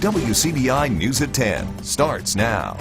WCBI News at 10 starts now.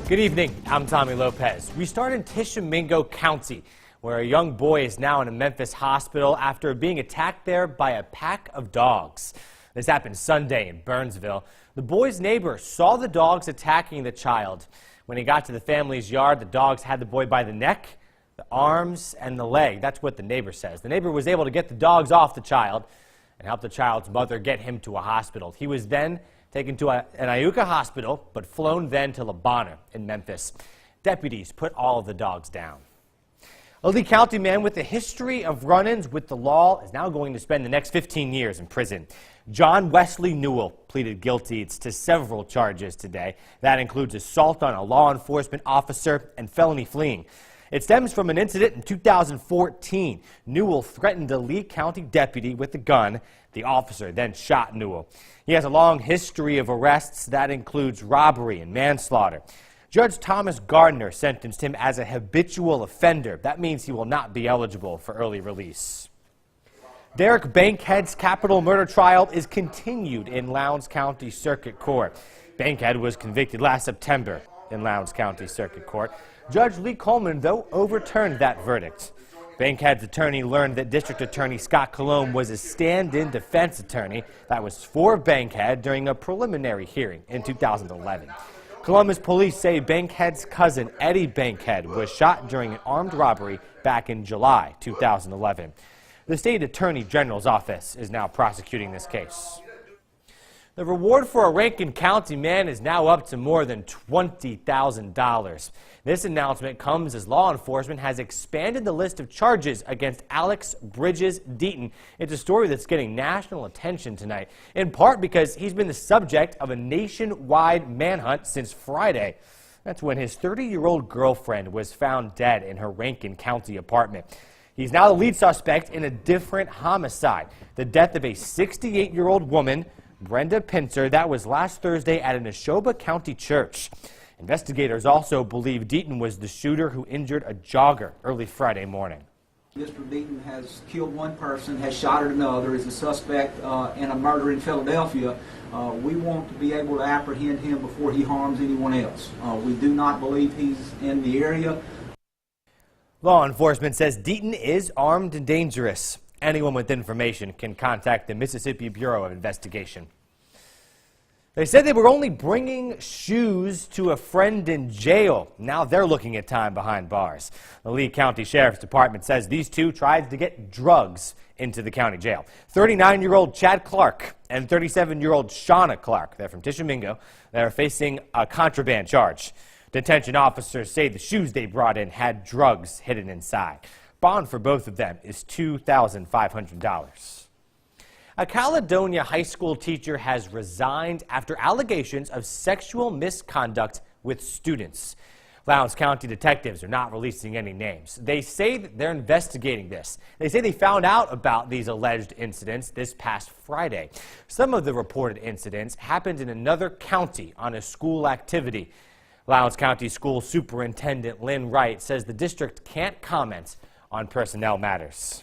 Good evening, I'm Tommy Lopez. We start in Tishomingo County, where a young boy is now in a Memphis hospital after being attacked there by a pack of dogs. This happened Sunday in Burnsville. The boy's neighbor saw the dogs attacking the child. When he got to the family's yard, the dogs had the boy by the neck, the arms, and the leg. That's what the neighbor says. The neighbor was able to get the dogs off the child and help the child's mother get him to a hospital. He was then taken to an Iuka hospital, but flown then to Le Bonheur in Memphis. Deputies put all of the dogs down. A Lee County man with a history of run-ins with the law is now going to spend the next 15 years in prison. John Wesley Newell pleaded guilty to several charges today. That includes assault on a law enforcement officer and felony fleeing. It stems from an incident in 2014. Newell threatened a Lee County deputy with a gun. The officer then shot Newell. He has a long history of arrests that includes robbery and manslaughter. Judge Thomas Gardner sentenced him as a habitual offender. That means he will not be eligible for early release. Derek Bankhead's capital murder trial is continued in Lowndes County Circuit Court. Bankhead was convicted last September in Lowndes County Circuit Court. Judge Lee Coleman, though, overturned that verdict. Bankhead's attorney learned that District Attorney Scott Colomb was a stand-in defense attorney that was for Bankhead during a preliminary hearing in 2011. Columbus police say Bankhead's cousin, Eddie Bankhead, was shot during an armed robbery back in July 2011. The state attorney general's office is now prosecuting this case. The reward for a Rankin County man is now up to more than $20,000. This announcement comes as law enforcement has expanded the list of charges against Alex Bridges Deaton. It's a story that's getting national attention tonight, in part because he's been the subject of a nationwide manhunt since Friday. That's when his 30-year-old girlfriend was found dead in her Rankin County apartment. He's now the lead suspect in a different homicide, the death of a 68-year-old woman, Brenda Pinter. That was last Thursday at a Neshoba County church. Investigators also believe Deaton was the shooter who injured a jogger early Friday morning. Mr. Deaton has killed one person, has shot at another, is a suspect in a murder in Philadelphia. We want to be able to apprehend him before he harms anyone else. We do not believe he's in the area. Law enforcement says Deaton is armed and dangerous. Anyone with information can contact the Mississippi Bureau of Investigation. They said they were only bringing shoes to a friend in jail. Now they're looking at time behind bars. The Lee County Sheriff's Department says these two tried to get drugs into the county jail. 39-year-old Chad Clark and 37-year-old Shauna Clark, they're from Tishomingo, they're facing a contraband charge. Detention officers say the shoes they brought in had drugs hidden inside. Bond for both of them is $2,500. A Caledonia high school teacher has resigned after allegations of sexual misconduct with students. Lowndes County detectives are not releasing any names. They say that they're investigating this. They say they found out about these alleged incidents this past Friday. Some of the reported incidents happened in another county on a school activity. Lowndes County School Superintendent Lynn Wright says the district can't comment on personnel matters.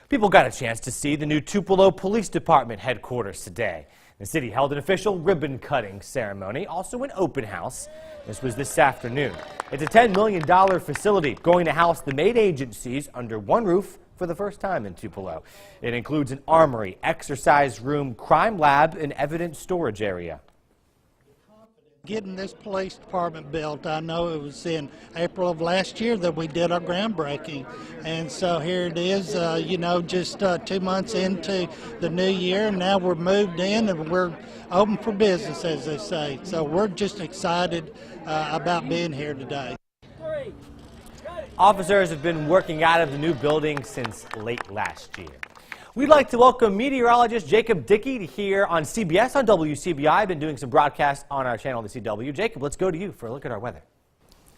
People got a chance to see the new Tupelo Police Department headquarters today. The city held an official ribbon-cutting ceremony, also an open house. This was this afternoon. It's a $10 million facility going to house the main agencies under one roof for the first time in Tupelo. It includes an armory, exercise room, crime lab, and evidence storage area. Getting this police department built, I know it was in April of last year that we did our groundbreaking, and so here it is, just 2 months into the new year, and now we're moved in and we're open for business, as they say. So we're just excited about being here today. Officers have been working out of the new building since late last year. We'd like to welcome meteorologist Jacob Dickey here on CBS on WCBI. I've been doing some broadcasts on our channel, the CW. Jacob, let's go to you for a look at our weather.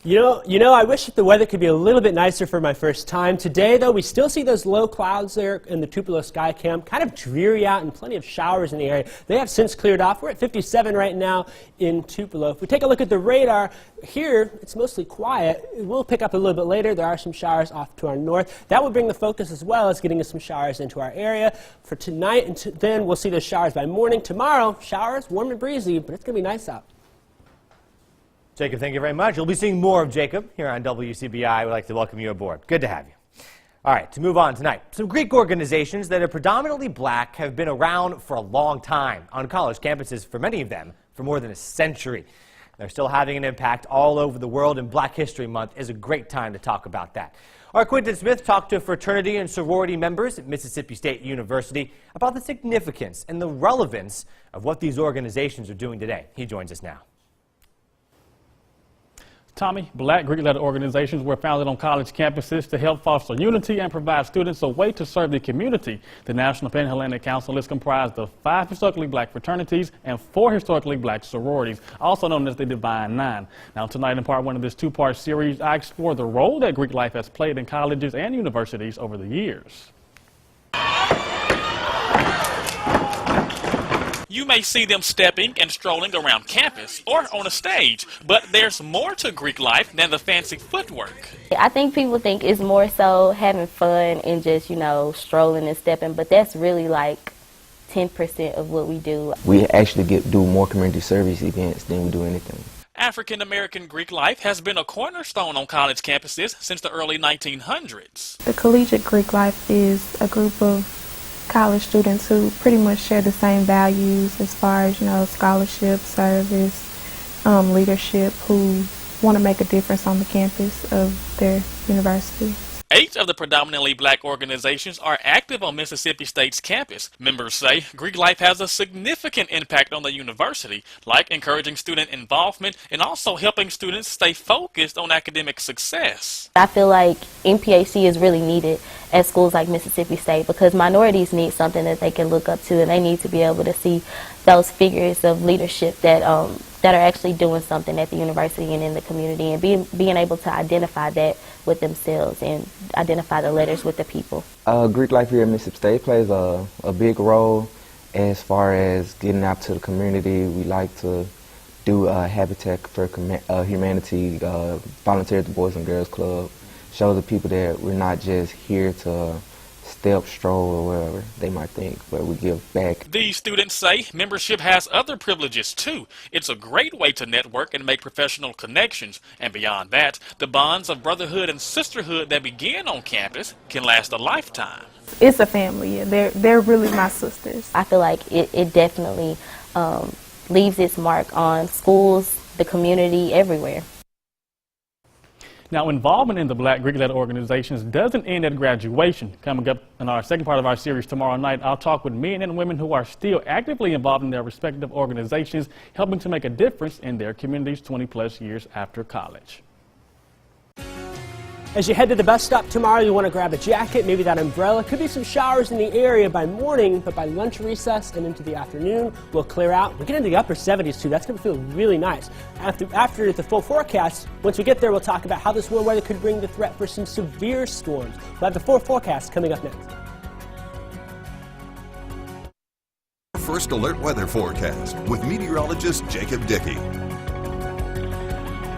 You know, I wish that the weather could be a little bit nicer for my first time. Today, though, we still see those low clouds there in the Tupelo Sky Cam. Kind of dreary out and plenty of showers in the area. They have since cleared off. We're at 57 right now in Tupelo. If we take a look at the radar, here it's mostly quiet. It will pick up a little bit later. There are some showers off to our north. That will bring the focus as well as getting us some showers into our area. For tonight, and then we'll see those showers by morning. Tomorrow, showers, warm and breezy, but it's going to be nice out. Jacob, thank you very much. You'll be seeing more of Jacob here on WCBI. We'd like to welcome you aboard. Good to have you. All right, to move on tonight, some Greek organizations that are predominantly black have been around for a long time on college campuses, for many of them, for more than a century. They're still having an impact all over the world, and Black History Month is a great time to talk about that. Our Quinton Smith talked to fraternity and sorority members at Mississippi State University about the significance and the relevance of what these organizations are doing today. He joins us now. Tommy, black Greek-led organizations were founded on college campuses to help foster unity and provide students a way to serve the community. The National Pan-Hellenic Council is comprised of 5 historically black fraternities and 4 historically black sororities, also known as the Divine Nine. Now tonight, in part 1 of this 2-part series, I explore the role that Greek life has played in colleges and universities over the years. You may see them stepping and strolling around campus or on a stage, but there's more to Greek life than the fancy footwork. I think people think it's more so having fun and just, you know, strolling and stepping, but that's really like 10% of what we do. We actually do more community service events than we do anything. African-American Greek life has been a cornerstone on college campuses since the early 1900s. The Collegiate Greek Life is a group of college students who pretty much share the same values as far as, you know, scholarship, service, leadership, who want to make a difference on the campus of their university. 8 of the predominantly black organizations are active on Mississippi State's campus. Members say Greek life has a significant impact on the university, like encouraging student involvement and also helping students stay focused on academic success. I feel like MPHC is really needed at schools like Mississippi State because minorities need something that they can look up to, and they need to be able to see those figures of leadership that are actually doing something at the university and in the community, and being able to identify that with themselves and identify the letters with the people. Greek life here at Mississippi State plays a big role as far as getting out to the community. We like to do Habitat for Humanity, volunteer at the Boys and Girls Club, show the people that we're not just here to step, stroll, or whatever they might think, but we give back. These students say membership has other privileges too. It's a great way to network and make professional connections, and beyond that, the bonds of brotherhood and sisterhood that begin on campus can last a lifetime. It's a family, yeah. They're really my sisters. I feel like it definitely leaves its mark on schools, the community, everywhere. Now, involvement in the black Greek-led organizations doesn't end at graduation. Coming up in our second part of our series tomorrow night, I'll talk with men and women who are still actively involved in their respective organizations, helping to make a difference in their communities 20-plus years after college. As you head to the bus stop tomorrow, you want to grab a jacket, maybe that umbrella. Could be some showers in the area by morning, but by lunch recess and into the afternoon, we'll clear out. We'll get into the upper 70s too. That's going to feel really nice. After the full forecast, once we get there, we'll talk about how this warm weather could bring the threat for some severe storms. We'll have the full forecast coming up next. First Alert Weather Forecast with meteorologist Jacob Dickey.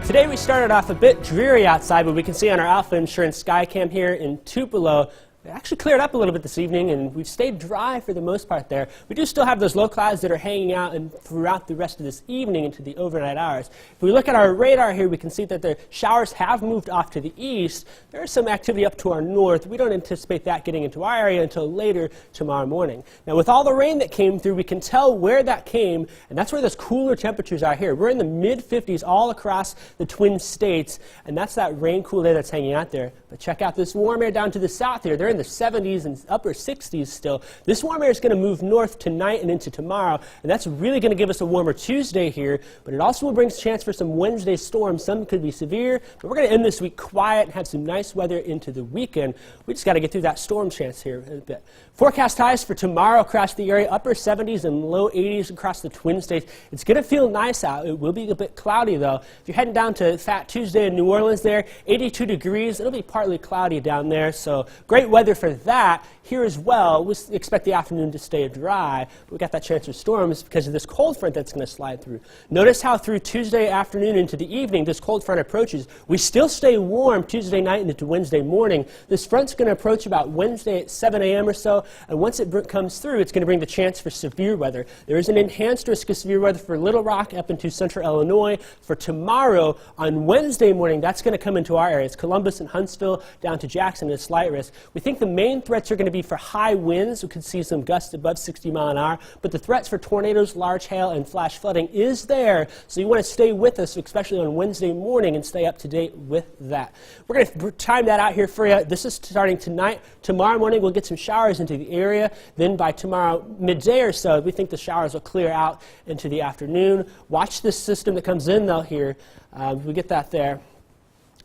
Today we started off a bit dreary outside, but we can see on our Alpha Insurance Skycam here in Tupelo, it actually cleared up a little bit this evening, and we've stayed dry for the most part there. We do still have those low clouds that are hanging out and throughout the rest of this evening into the overnight hours. If we look at our radar here, we can see that the showers have moved off to the east. There is some activity up to our north. We don't anticipate that getting into our area until later tomorrow morning. Now, with all the rain that came through, we can tell where that came, and that's where those cooler temperatures are here. We're in the mid-50s all across the Twin States, and that's that rain cool air that's hanging out there. But check out this warm air down to the south here. They're in the 70s and upper 60s still. This warm air is going to move north tonight and into tomorrow, and that's really going to give us a warmer Tuesday here, but it also will bring a chance for some Wednesday storms. Some could be severe, but we're going to end this week quiet and have some nice weather into the weekend. We just got to get through that storm chance here in a bit. Forecast highs for tomorrow across the area, upper 70s and low 80s across the Twin States. It's going to feel nice out. It will be a bit cloudy, though. If you're heading down to Fat Tuesday in New Orleans there, 82 degrees. It'll be partly cloudy down there, so great weather for that. Here as well, we expect the afternoon to stay dry, but we got that chance of storms because of this cold front that's going to slide through. Notice how through Tuesday afternoon into the evening, this cold front approaches. We still stay warm Tuesday night into Wednesday morning. This front's going to approach about Wednesday at 7 a.m. or so, and once it comes through, it's going to bring the chance for severe weather. There is an enhanced risk of severe weather for Little Rock up into central Illinois. For tomorrow, on Wednesday morning, that's going to come into our areas. Columbus and Huntsville down to Jackson at slight risk. We think the main threats are going to be for high winds. We could see some gusts above 60 miles an hour, but the threats for tornadoes, large hail, and flash flooding is there, so you want to stay with us, especially on Wednesday morning, and stay up to date with that. We're going to time that out here for you. This is starting tonight. Tomorrow morning, we'll get some showers into the area. Then by tomorrow midday or so, we think the showers will clear out into the afternoon. Watch this system that comes in, though, here. We get that there.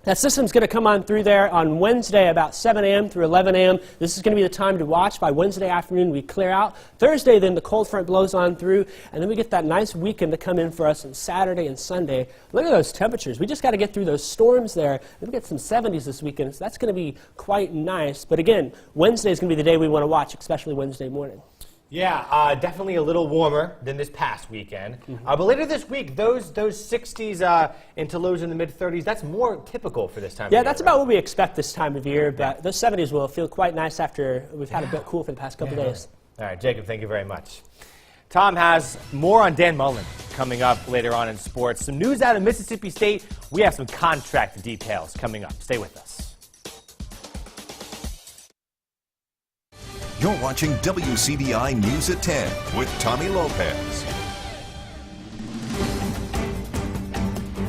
That system's going to come on through there on Wednesday about 7 a.m. through 11 a.m. This is going to be the time to watch. By Wednesday afternoon, we clear out. Thursday, then the cold front blows on through, and then we get that nice weekend to come in for us on Saturday and Sunday. Look at those temperatures. We just got to get through those storms there. We get some 70s this weekend, so that's going to be quite nice. But again, Wednesday is going to be the day we want to watch, especially Wednesday morning. Yeah, definitely a little warmer than this past weekend. But later this week, those 60s into lows in the mid-30s, that's more typical for this time of year. Yeah, that's about what we expect this time of year, but those 70s will feel quite nice after we've had a bit cool for the past couple days. All right, Jacob, thank you very much. Tom has more on Dan Mullen coming up later on in sports. Some news out of Mississippi State. We have some contract details coming up. Stay with us. You're watching WCDI News at 10 with Tommy Lopez.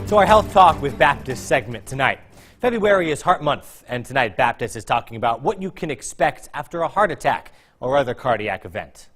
So our Health Talk with Baptist segment tonight. February is Heart Month, and tonight Baptist is talking about what you can expect after a heart attack or other cardiac event.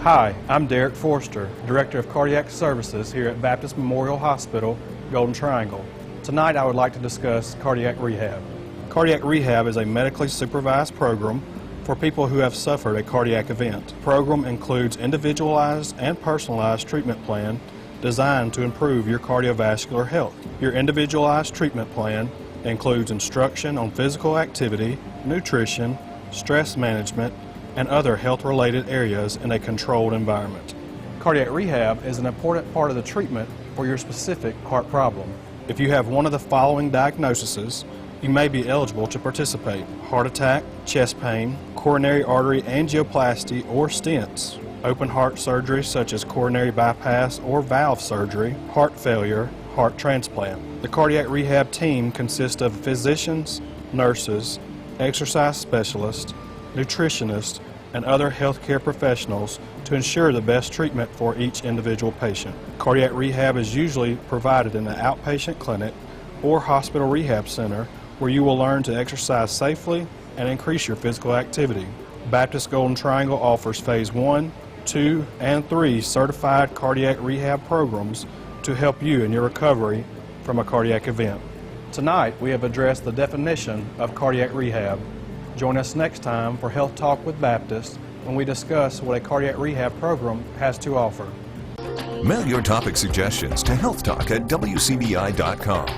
Hi, I'm Derek Forster, Director of Cardiac Services here at Baptist Memorial Hospital, Golden Triangle. Tonight I would like to discuss cardiac rehab. Cardiac rehab is a medically supervised program for people who have suffered a cardiac event. The program includes individualized and personalized treatment plan designed to improve your cardiovascular health. Your individualized treatment plan includes instruction on physical activity, nutrition, stress management, and other health-related areas in a controlled environment. Cardiac rehab is an important part of the treatment for your specific heart problem. If you have one of the following diagnoses, you may be eligible to participate: heart attack, chest pain, coronary artery angioplasty or stents, open heart surgery such as coronary bypass or valve surgery, heart failure, heart transplant. The cardiac rehab team consists of physicians, nurses, exercise specialists, nutritionists, and other healthcare professionals to ensure the best treatment for each individual patient. Cardiac rehab is usually provided in an outpatient clinic or hospital rehab center where you will learn to exercise safely and increase your physical activity. Baptist Golden Triangle offers Phase 1, 2, and 3 certified cardiac rehab programs to help you in your recovery from a cardiac event. Tonight we have addressed the definition of cardiac rehab. Join us next time for Health Talk with Baptist when we discuss what a cardiac rehab program has to offer. Mail your topic suggestions to healthtalk@wcbi.com.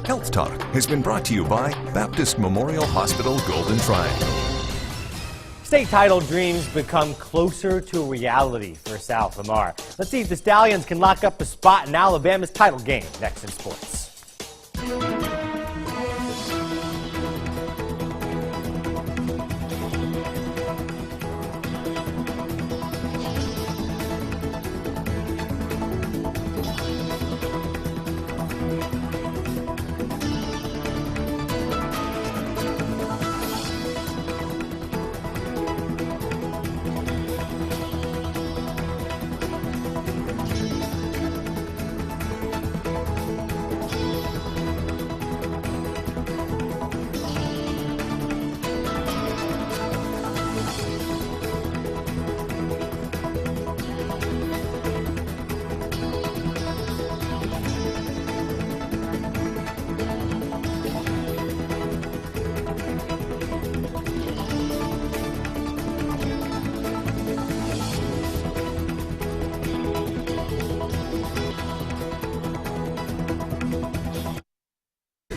Health Talk has been brought to you by Baptist Memorial Hospital, Golden Triangle. State title dreams become closer to reality for South Lamar. Let's see if the Stallions can lock up a spot in Alabama's title game next in sports.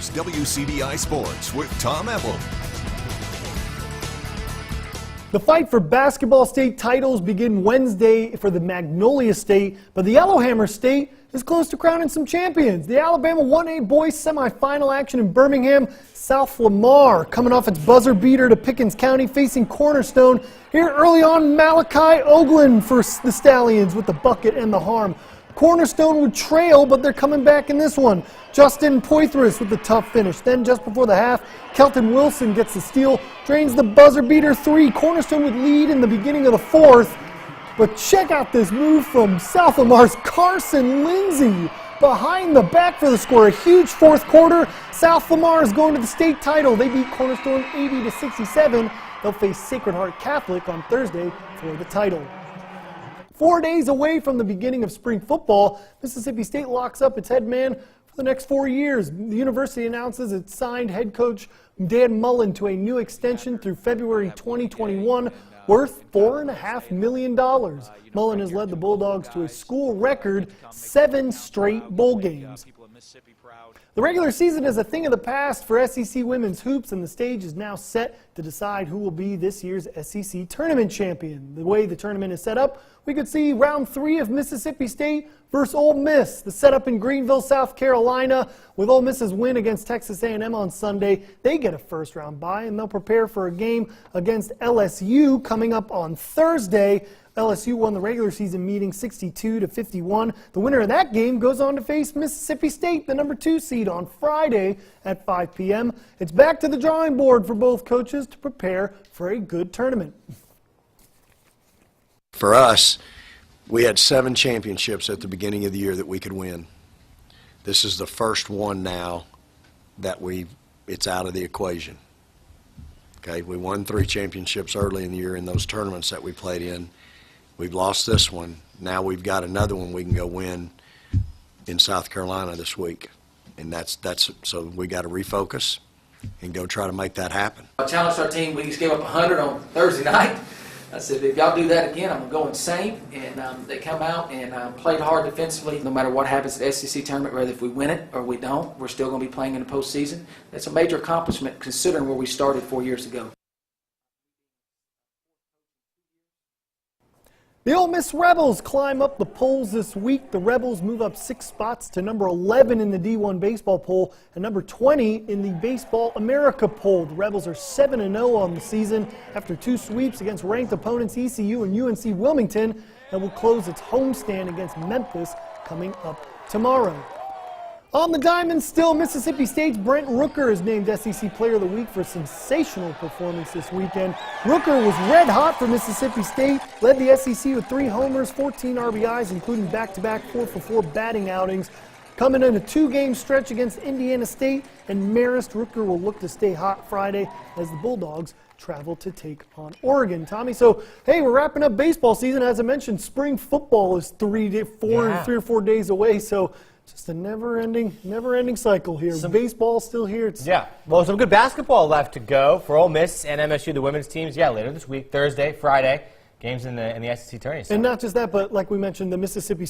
It's WCBI Sports with Tom Ebel. The fight for basketball state titles begin Wednesday for the Magnolia State, but the Yellowhammer State is close to crowning some champions. The Alabama 1A boys semifinal action in Birmingham. South Lamar coming off its buzzer beater to Pickens County, facing Cornerstone. Here early on, Malachi Oglin for the Stallions with the bucket and the harm. Cornerstone would trail, but they're coming back in this one. Justin Poitras with the tough finish. Then just before the half, Kelton Wilson gets the steal, drains the buzzer beater three. Cornerstone would lead in the beginning of the fourth. But check out this move from South Lamar's Carson Lindsay. Behind the back for the score. A huge fourth quarter. South Lamar is going to the state title. They beat Cornerstone 80-67. They'll face Sacred Heart Catholic on Thursday for the title. 4 days away from the beginning of spring football, Mississippi State locks up its head man for the next 4 years. The university announces it signed head coach Dan Mullen to a new extension through February 2021 worth $4.5 million. Mullen has led the Bulldogs to a school record 7 straight bowl games. The regular season is a thing of the past for SEC women's hoops, and the stage is now set to decide who will be this year's SEC tournament champion. The way the tournament is set up, we could see round 3 of Mississippi State versus Ole Miss. The setup in Greenville, South Carolina, with Ole Miss's win against Texas A&M on Sunday, they get a first-round bye, and they'll prepare for a game against LSU coming up on Thursday. LSU won the regular season meeting 62-51. The winner of that game goes on to face Mississippi State, the number 2 seed, on Friday at 5 p.m. It's back to the drawing board for both coaches to prepare for a good tournament. For us, we had 7 championships at the beginning of the year that we could win. This is the first one now that it's out of the equation. Okay, we won 3 championships early in the year in those tournaments that we played in. We've lost this one. Now we've got another one we can go win in South Carolina this week. And that's so we got to refocus and go try to make that happen. I challenged our team. We just gave up 100 on Thursday night. I said, if y'all do that again, I'm going to go insane. And they come out and played hard defensively. No matter what happens at the SEC tournament, whether if we win it or we don't, we're still going to be playing in the postseason. That's a major accomplishment considering where we started 4 years ago. The Ole Miss Rebels climb up the polls this week. The Rebels move up 6 spots to number 11 in the D1 baseball poll and number 20 in the Baseball America poll. The Rebels are 7-0 on the season after 2 sweeps against ranked opponents ECU and UNC Wilmington, and will close its homestand against Memphis coming up tomorrow. On the diamond still, Mississippi State's Brent Rooker is named SEC Player of the Week for a sensational performance this weekend. Rooker was red hot for Mississippi State, led the SEC with 3 homers, 14 RBIs, including back-to-back 4-for-4 batting outings. Coming in a 2-game stretch against Indiana State and Marist, Rooker will look to stay hot Friday as the Bulldogs travel to take on Oregon. Tommy, so hey, we're wrapping up baseball season. As I mentioned, spring football is 3 or 4 days away, so just a never-ending cycle here. Baseball's still here. Well, some good basketball left to go for Ole Miss and MSU, the women's teams. Later this week, Thursday, Friday, games in the SEC tourney. So. And not just that, but like we mentioned, the Mississippi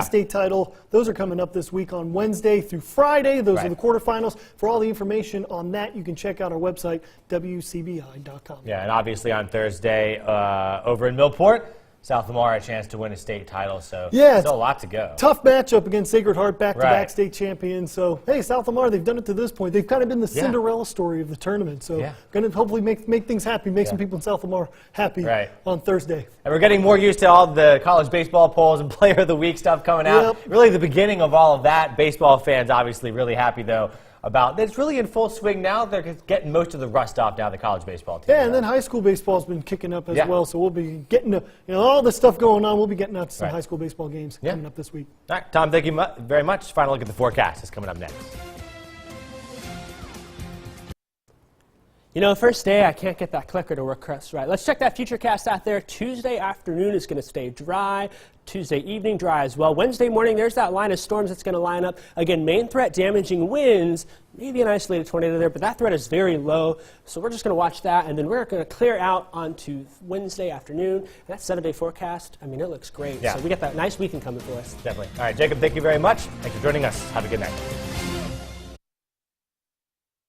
State title, those are coming up this week on Wednesday through Friday. Those are the quarterfinals. For all the information on that, you can check out our website, WCBI.com. Yeah, and obviously on Thursday over in Millport, South Lamar a chance to win a state title, so still a lot to go. Tough matchup against Sacred Heart, back-to-back state champions. So, hey, South Lamar, they've done it to this point. They've kind of been the Cinderella story of the tournament. So, going to hopefully make things happy, make some people in South Lamar happy on Thursday. And we're getting more used to all the college baseball polls and Player of the Week stuff coming out. Really the beginning of all of that. Baseball fans obviously really happy, though, about it's really in full swing now. They're getting most of the rust off now, the college baseball team. Yeah, and then high school baseball's been kicking up as well, so we'll be getting to, all this stuff going on. We'll be getting out to some high school baseball games coming up this week. All right, Tom, thank you very much. Final look at the forecast is coming up next. First day, I can't get that clicker to work right. Let's check that Futurecast out there. Tuesday afternoon is going to stay dry. Tuesday evening, dry as well. Wednesday morning, there's that line of storms that's going to line up. Again, main threat, damaging winds, maybe an isolated tornado there, but that threat is very low. So we're just going to watch that, and then we're going to clear out onto Wednesday afternoon. And that 7-day forecast, it looks great. So we got that nice weekend coming for us. Definitely. All right, Jacob, thank you very much. Thanks for joining us. Have a good night.